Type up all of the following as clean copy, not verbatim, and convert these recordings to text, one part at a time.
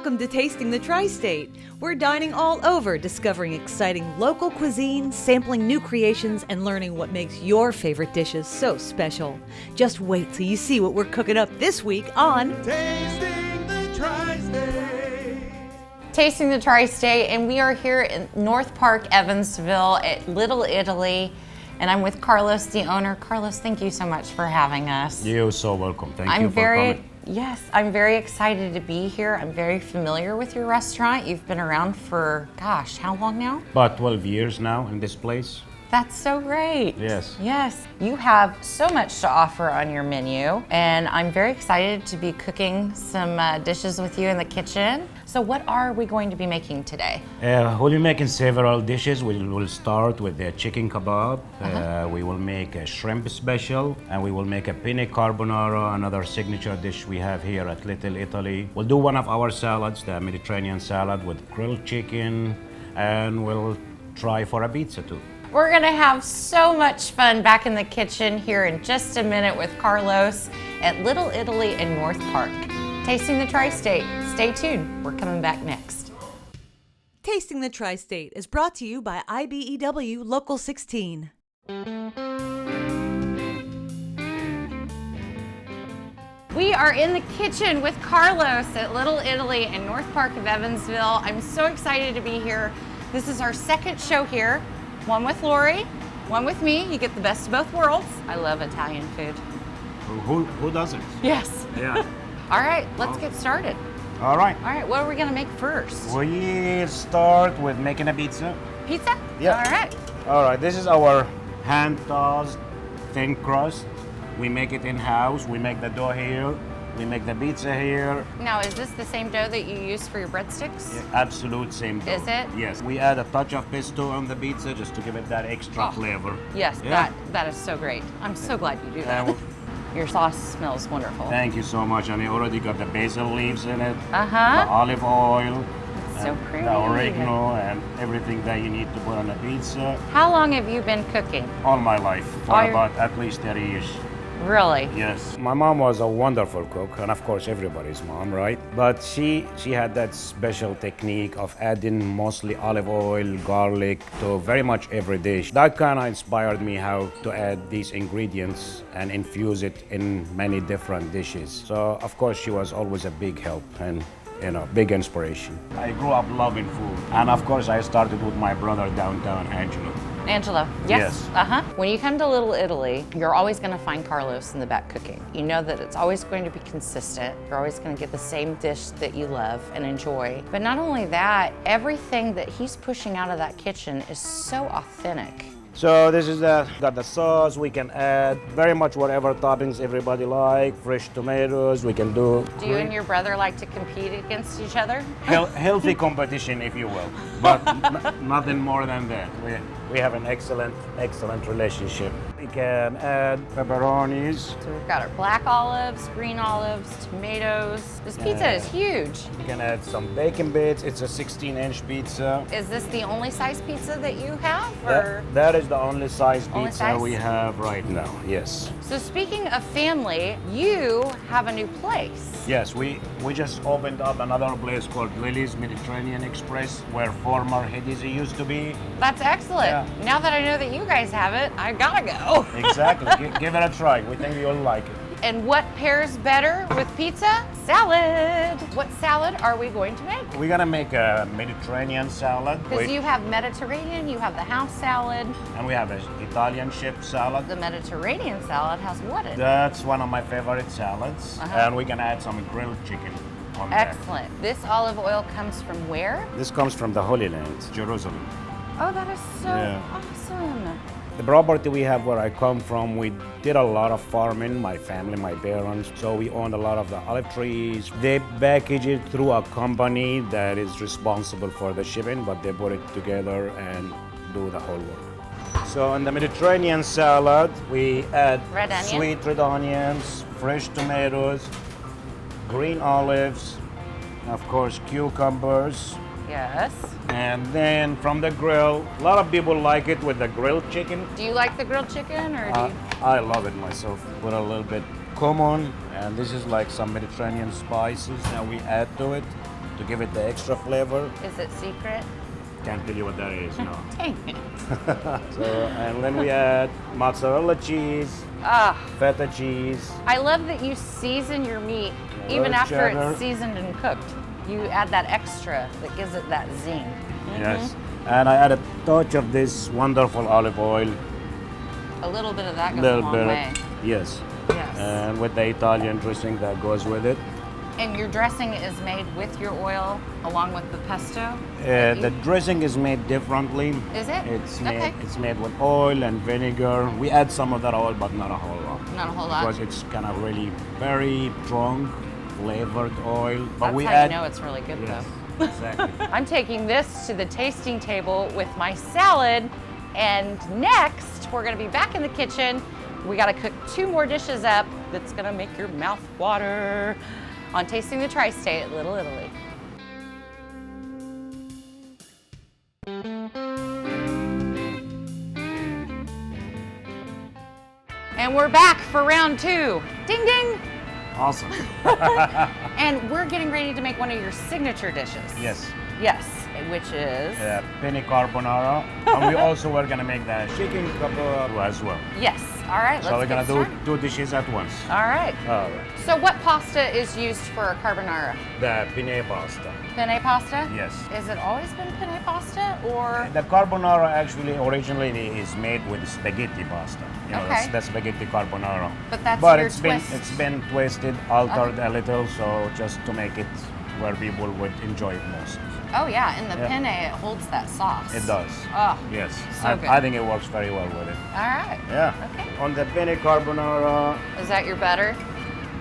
Welcome to Tasting the Tri-State. We're dining all over, discovering exciting local cuisine, sampling new creations, and learning what makes your favorite dishes so special. Just wait till you see what we're cooking up this week on Tasting the Tri-State. Tasting the Tri-State, and we are here in North Park, Evansville at Little Italy, and I'm with Carlos, the owner. Carlos, thank you so much for having us. You're so welcome. Thank you for coming. Yes, I'm very excited to be here. I'm very familiar with your restaurant. You've been around for, gosh, how long now? About 12 years now in this place. That's so great. Yes. Yes. You have so much to offer on your menu, and I'm very excited to be cooking some dishes with you in the kitchen. So what are we going to be making today? We'll be making several dishes. We'll start with the chicken kebab. We will make a shrimp special, and we will make a penne carbonara, another signature dish we have here at Little Italy. We'll do one of our salads, the Mediterranean salad with grilled chicken, and we'll try for a pizza too. We're gonna have so much fun back in the kitchen here in just a minute with Carlos at Little Italy in North Park. Tasting the Tri-State. Stay tuned, we're coming back next. Tasting the Tri-State is brought to you by IBEW Local 16. We are in the kitchen with Carlos at Little Italy in North Park of Evansville. I'm so excited to be here. This is our second show here. One with Lori, one with me. You get the best of both worlds. I love Italian food. Who doesn't? Yes. Yeah. All right, let's get started. All right. All right, what are we gonna make first? We start with making a pizza. Pizza? Yeah. All right. All right, this is our hand-tossed thin crust. We make it in-house. We make the dough here. We make the pizza here. Now, is this the same dough that you use for your breadsticks? Yeah, absolute same dough. Is it? Yes. We add a touch of pesto on the pizza just to give it that extra flavor. Yes, Yeah. that is so great. I'm so glad you do that. And Your sauce smells wonderful. thank you so much. And it already got the basil leaves in it, the Uh-huh. olive oil, So and pretty. the oregano, and everything that you need to put on a pizza. How long have you been cooking? All my life, for All your- about at least 30 years. Really? Yes. My mom was a wonderful cook, and of course everybody's mom, right? But she had that special technique of adding mostly olive oil, garlic to very much every dish. That kind of inspired me how to add these ingredients and infuse it in many different dishes. So of course she was always a big help and big inspiration. I grew up loving food, and of course I started with my brother downtown, Angelo. Angelo, yes. Yes. Uh-huh. When you come to Little Italy, you're always going to find Carlos in the back cooking. You know that it's always going to be consistent. You're always going to get the same dish that you love and enjoy. But not only that, everything that he's pushing out of that kitchen is so authentic. So this is got the sauce. We can add very much whatever toppings everybody like. Fresh tomatoes. We can do. Do you and your brother like to compete against each other? Healthy competition, if you will, but nothing more than that. We have an excellent relationship. We can add pepperonis. So we've got our black olives, green olives, tomatoes. This pizza is huge. We can add some bacon bits. It's a 16-inch pizza. Is this the only size pizza that you have? Or? That is the only size Only pizza size? we have right now. Yes. So speaking of family, you have a new place. Yes, we just opened up another place called Lily's Mediterranean Express, where former Hedizi used to be. That's excellent. Yeah. Now that I know that you guys have it, I gotta go. Exactly. Give it a try. We think you'll like it. And what pairs better with pizza? Salad. What salad are we going to make? We're gonna make a Mediterranean salad. Because you have Mediterranean, you have the house salad. And we have an Italian chip salad. The Mediterranean salad has what in it? That's one of my favorite salads. And we can add some grilled chicken on there. Excellent. This olive oil comes from where? This comes from the Holy Land, Jerusalem. Oh, that is so Yeah. awesome. The property we have where I come from, we did a lot of farming, my family, my parents. So we owned a lot of the olive trees. They package it through a company that is responsible for the shipping, but they put it together and do the whole work. So in the Mediterranean salad, we add Red onion? sweet red onions, fresh tomatoes, green olives, of course cucumbers, Yes. and then from the grill, a lot of people like it with the grilled chicken. Do you like the grilled chicken or do you? I love it myself. Put a little bit cumin, and this is like some Mediterranean spices that we add to it. to give it the extra flavor. Is it secret? Can't tell you what that is, no. Dang it. So, and then we add mozzarella cheese, Ah, feta cheese. I love that you season your meat A even little after cheddar. it's seasoned and cooked. You add that extra that gives it that zing. Yes. And I add a touch of this wonderful olive oil. A little bit of that goes a Little long bit. way. Yes. Yes. And with the Italian dressing that goes with it. And your dressing is made with your oil along with the pesto? that The you- dressing is made differently. Is it? It's Okay. made with oil and vinegar. We add some of that oil, but not a whole lot. Not a whole lot. Because it's kind of really very strong flavored oil. But That's we how add. you know it's really good Yes, though. exactly. I'm taking this to the tasting table with my salad, and next we're gonna be back in the kitchen. We gotta cook 2 more dishes up that's gonna make your mouth water on Tasting the Tri-State at Little Italy. And we're back for round 2. Ding ding! Awesome. And we're getting ready to make one of your signature dishes. Yes. Yes, which is? Penne carbonara. And we also were gonna make the chicken kebab as well. Yes. All right, let's So we're get gonna do started. 2 dishes at once. All right. All right. So what pasta is used for a carbonara? The penne pasta. Penne pasta? Yes. Has it always been penne pasta or? The carbonara actually originally is made with spaghetti pasta. You know, Okay. that's spaghetti carbonara. But that's But your it's twist. been twisted, altered a little, so just to make it where people would enjoy it most. Oh yeah, in the Yeah. penne it holds that sauce. It does. Oh. Yes. So good. I think it works very well with it. All right. Yeah. Okay. On the penne carbonara, Is that your butter?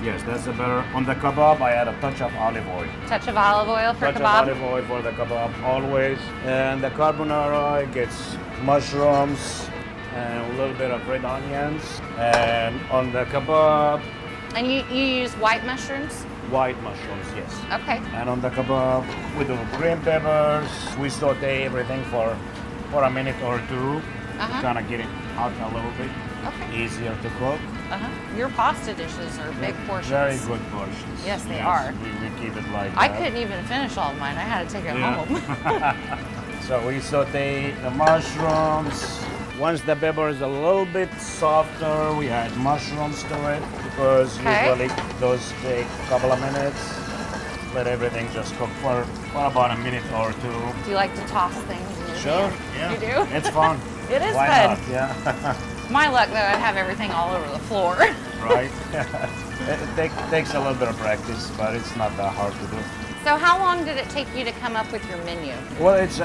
yes, that's the better. On the kebab, I add a touch of olive oil. Touch of olive oil for Touch of kebab. olive oil for the kebab always. And the carbonara it gets mushrooms and a little bit of red onions. And on the kebab, And you use white mushrooms? white mushrooms, yes. Okay. And on the kebab, we do green peppers. We saute everything for a minute or 2 Uh-huh. to kind of get it out a little bit. Okay. Easier to cook. Uh-huh. Your pasta dishes are big portions. Very good portions. Yes, they are. We keep it like I that. couldn't even finish all of mine. I had to take it Yeah. home. So we saute the mushrooms. Once the pepper is a little bit softer, we add mushrooms to it because Okay. usually those take a couple of minutes. Let everything just cook for about a minute or 2. Do you like to toss things in your Sure. hand? Yeah. You do? It's fun. It is Why fun. not? Yeah. My luck though, I'd have everything all over the floor. Right. it takes a little bit of practice, but it's not that hard to do. So how long did it take you to come up with your menu? Well, it's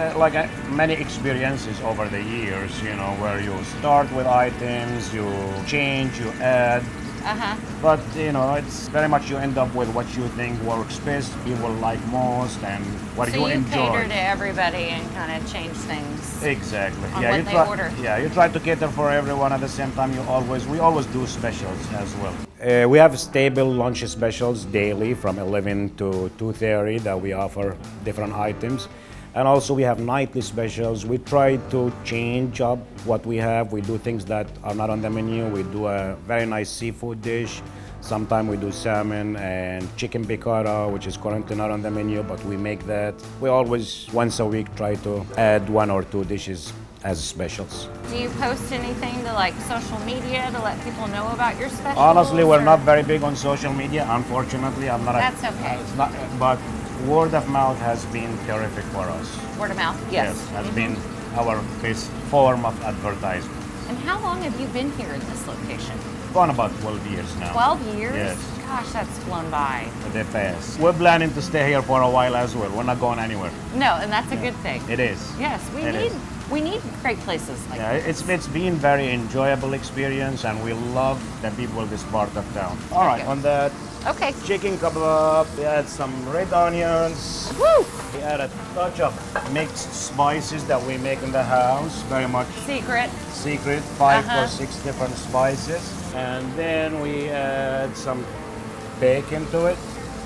many experiences over the years, you know, where you start with items, you change, you add, Uh-huh. but you know, it's very much you end up with what you think works best, people like most, and what So you you enjoy. cater to everybody and kind of change things. Exactly. on yeah, what you they try. order. Yeah, you try to cater for everyone at the same time. We always do specials as well. We have stable lunch specials daily from 11 to 2:30 that we offer different items. And also we have nightly specials. We try to change up what we have. We do things that are not on the menu. We do a very nice seafood dish. Sometimes we do salmon and chicken piccata, which is currently not on the menu, but we make that. We always, once a week, try to add 1 or 2 dishes as specials. Do you post anything to like social media to let people know about your specials? Honestly, we're or- not very big on social media. Unfortunately, I'm not. That's okay. It's not, but word of mouth has been terrific for us. Word of mouth? Yes. has been our best form of advertisement. And how long have you been here in this location? Gone about 12 years now. 12 years? Yes. Gosh, that's flown by. They're fast. We're planning to stay here for a while as well. We're not going anywhere. No, and that's a good thing. It is. Yes, It is. we need great places like Yeah, this. it's been very enjoyable experience, and we love the people of this part of town. All right, Okay. on that Okay. chicken kebab, we add some red onions. Woo! We add a touch of mixed spices that we make in the house, very much Secret. secret, 5 Uh-huh. or 6 different spices. And then we add some bacon to it.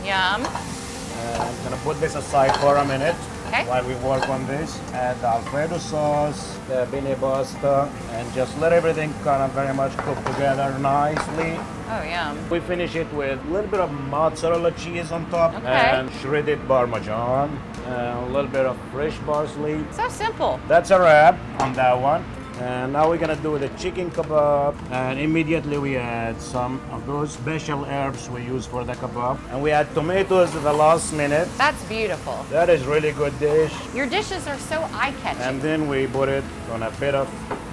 Yum. And I'm gonna put this aside for a minute. Okay. While we work on this, add the Alfredo sauce, the bene pasta, and just let everything kind of very much cook together nicely. Oh, yum. We finish it with a little bit of mozzarella cheese on top Okay. and shredded Parmesan, and a little bit of fresh parsley. So simple. That's a wrap on that one. And now we're gonna do the chicken kebab, and immediately we add some of those special herbs we use for the kebab. And we add tomatoes at the last minute. That's beautiful. That is really good dish. Your dishes are so eye-catching. And then we put it on a bit of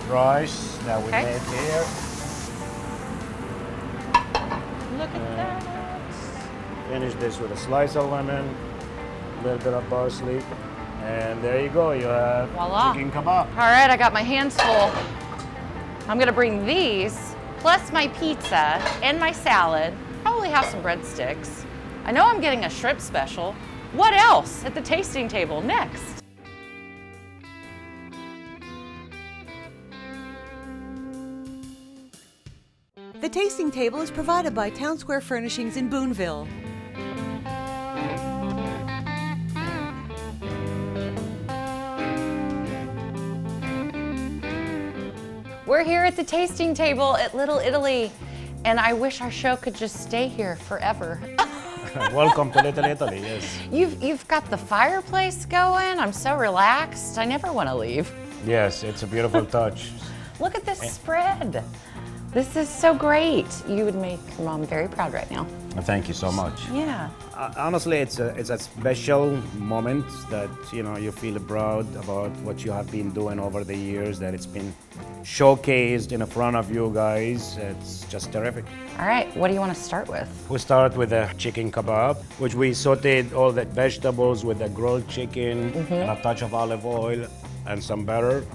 rice that we Okay. made here. Look at that. Finish this with a slice of lemon, a little bit of parsley, and there you go. You have Voila. chicken kebab. All right, I got my hands full. I'm gonna bring these, plus my pizza and my salad. Probably have some breadsticks. I know I'm getting a shrimp special. What else at the tasting table next? The tasting table is provided by Town Square Furnishings in Boonville. We're here at the tasting table at Little Italy, and I wish our show could just stay here forever. Welcome to Little Italy, yes. You've got the fireplace going. I'm so relaxed. I never want to leave. Yes, it's a beautiful touch. Look at this spread. This is so great. You would make your mom very proud right now. Thank you so much. Yeah. Honestly, it's a special moment that you feel proud about what you have been doing over the years. That it's been showcased in front of you guys. It's just terrific. All right, what do you want to start with? We start with the chicken kebab, which we sauteed all the vegetables with the grilled chicken and a touch of olive oil and some butter.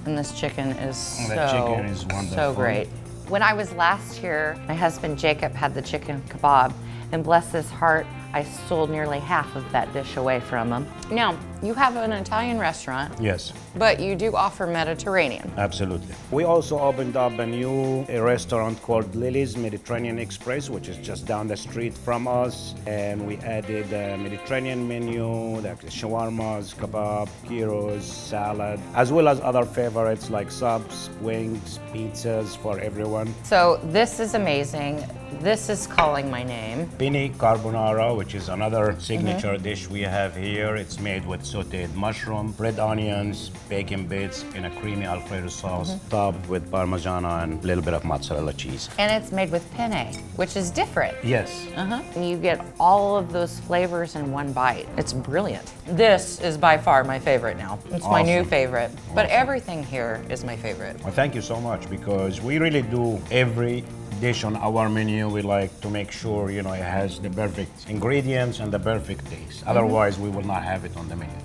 And this chicken is The chicken is wonderful. so great. When I was last here, my husband Jacob had the chicken kebab, and bless his heart, I stole nearly half of that dish away from him. Now, you have an Italian restaurant, Yes, but you do offer Mediterranean. absolutely. We also opened up a new restaurant called Lily's Mediterranean Express, which is just down the street from us. And we added a Mediterranean menu, like the shawarmas, kebab, gyros, salad, as well as other favorites like subs, wings, pizzas for everyone. So this is amazing. This is calling my name. Penne carbonara, which is another signature dish we have here. It's made with sauteed mushroom, red onions, bacon bits in a creamy Alfredo sauce, topped with Parmesan and a little bit of mozzarella cheese. And it's made with penne, which is different. Yes. And you get all of those flavors in one bite. It's brilliant. This is by far my favorite now. It's my new Awesome. favorite. But everything here is my favorite. Well, thank you so much, because we really do every dish on our menu. We like to make sure it has the perfect ingredients and the perfect taste. Otherwise, we will not have it on the menu.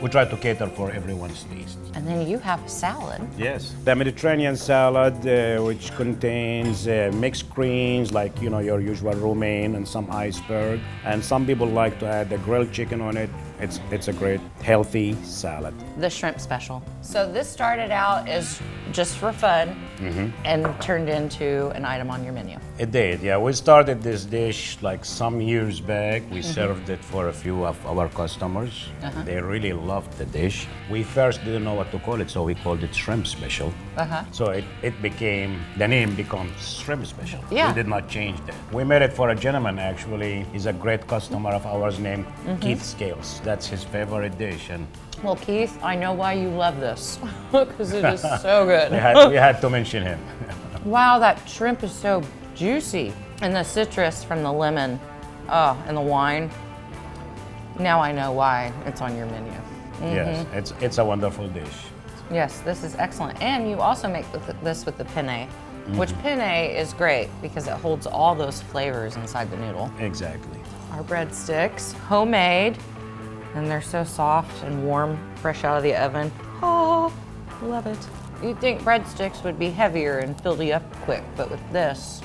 We try to cater for everyone's taste. And then you have a salad. Yes. The Mediterranean salad, which contains mixed greens like your usual romaine and some iceberg, and some people like to add the grilled chicken on it. It's a great healthy salad. The shrimp special. So this started out as just for fun and turned into an item on your menu. It did, yeah. We started this dish like some years back. We served it for a few of our customers. They really loved the dish. We first didn't know what to call it, so we called it shrimp special. So the name becomes shrimp special. Yeah. We did not change that. We made it for a gentleman, actually. He's a great customer of ours named Keith Scales. That's his favorite dish. And Well, Keith, I know why you love this because it is so good. we had to mention him. Wow, that shrimp is so juicy. And the citrus from the lemon, and the wine. Now I know why it's on your menu. Yes, it's a wonderful dish. Yes, this is excellent. And you also make this with the penne, which penne is great because it holds all those flavors inside the noodle. Exactly. Our breadsticks, homemade, and they're so soft and warm, fresh out of the oven. Oh, love it. You'd think breadsticks would be heavier and fill you up quick, but with this,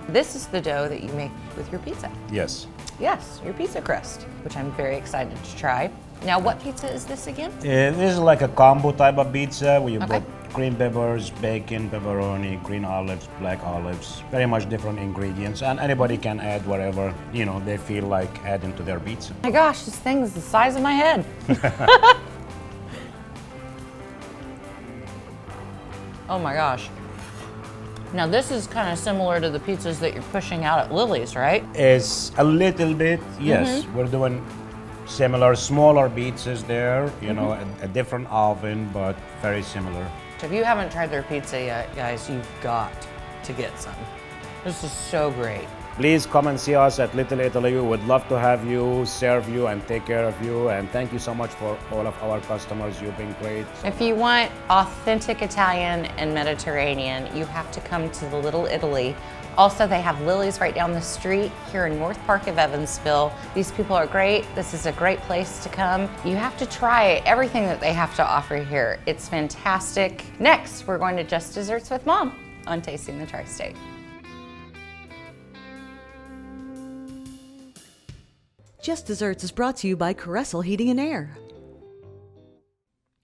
this is the dough that you make with your pizza. Yes. Yes, your pizza crust, which I'm very excited to try. Now, what pizza is this again? This is like a combo type of pizza where you Okay. put green peppers, bacon, pepperoni, green olives, black olives, very much different ingredients, and anybody can add whatever, you know, they feel like adding to their pizza. My gosh, this thing is the size of my head. Oh my gosh. Now this is kind of similar to the pizzas that you're pushing out at Lily's, right? It's a little bit, yes. We're doing similar, smaller pizzas there, you know, a different oven, but very similar. If you haven't tried their pizza yet, guys, you've got to get some. This is so great. Please come and see us at Little Italy. We would love to have you, serve you, and take care of you. And thank you so much for all of our customers. You've been great. If you want authentic Italian and Mediterranean, you have to come to the Little Italy. Also, they have Lily's right down the street here in North Park of Evansville. These people are great. This is a great place to come. You have to try everything that they have to offer here. It's fantastic. Next, we're going to Just Desserts with Mom on Tasting the Tri-State. Just Desserts is brought to you by Caressel Heating and Air.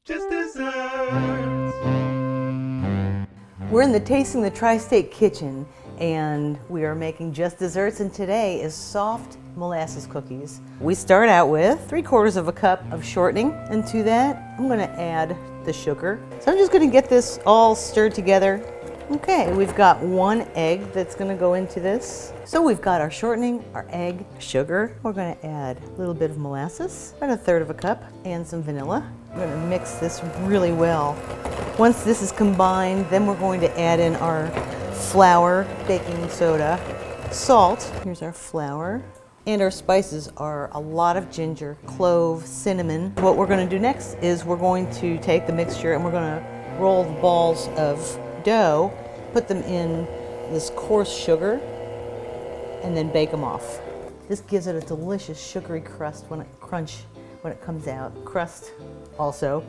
Just desserts. We're in the Tasting the Tri-State kitchen, and we are making Just Desserts, and today is soft molasses cookies. We start out with 3/4 of a cup of shortening, and to that I'm going to add the sugar. So I'm just going to get this all stirred together. Okay, we've got 1 egg that's going to go into this. So we've got our shortening, our egg, sugar. We're going to add a little bit of molasses, about 1/3 of a cup, and some vanilla. We're going to mix this really well. Once this is combined, then we're going to add in our flour, baking soda, salt. Here's our flour. And our spices are a lot of ginger, clove, cinnamon. What we're going to do next is we're going to take the mixture and we're going to roll the balls of dough, put them in this coarse sugar, and then bake them off. This gives it a delicious sugary crust when it comes out. Crust also.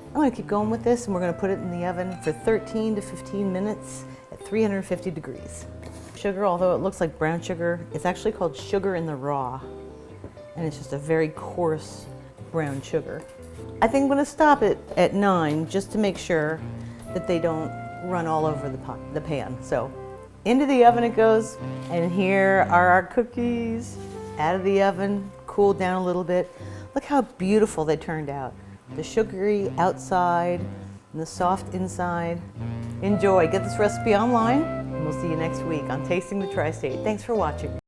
I'm going to keep going with this, and we're going to put it in the oven for 13 to 15 minutes at 350 degrees. Sugar, although it looks like brown sugar, it's actually called sugar in the raw, and it's just a very coarse brown sugar. I think I'm going to stop it at 9 just to make sure that they don't run all over the pan. So into the oven it goes, and here are our cookies out of the oven, cooled down a little bit. Look how beautiful they turned out. The sugary outside and the soft inside. Enjoy. Get this recipe online, and we'll see you next week on Tasting the Tri-State. Thanks for watching.